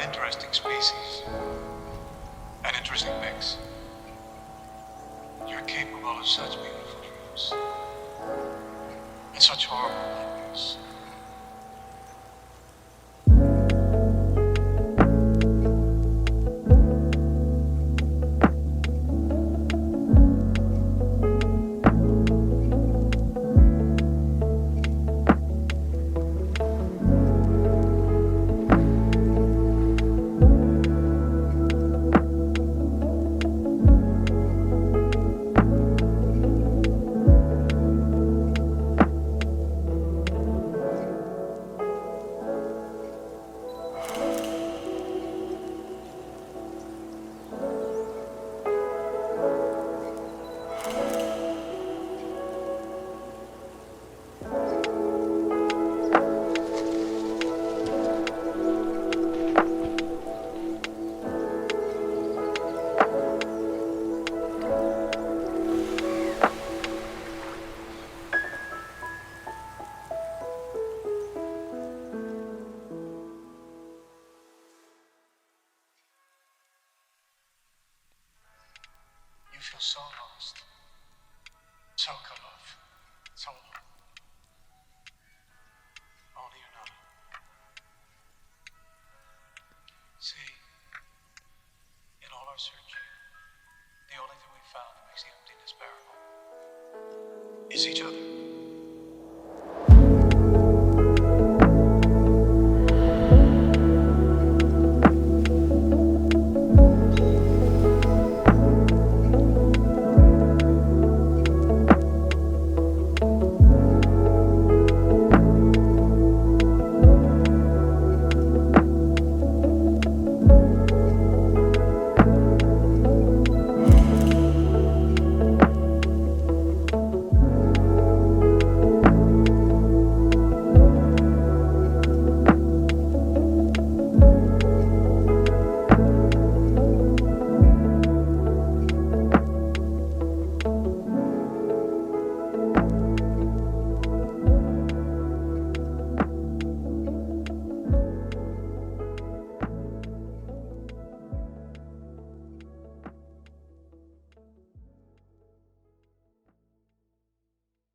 interesting species. An interesting mix. You're capable of such beautiful dreams. And such horrible nightmares. You feel so lost, so cut off, so alone. Only you're not. See, in all our searching, the only thing we found that makes the emptiness bearable is each other.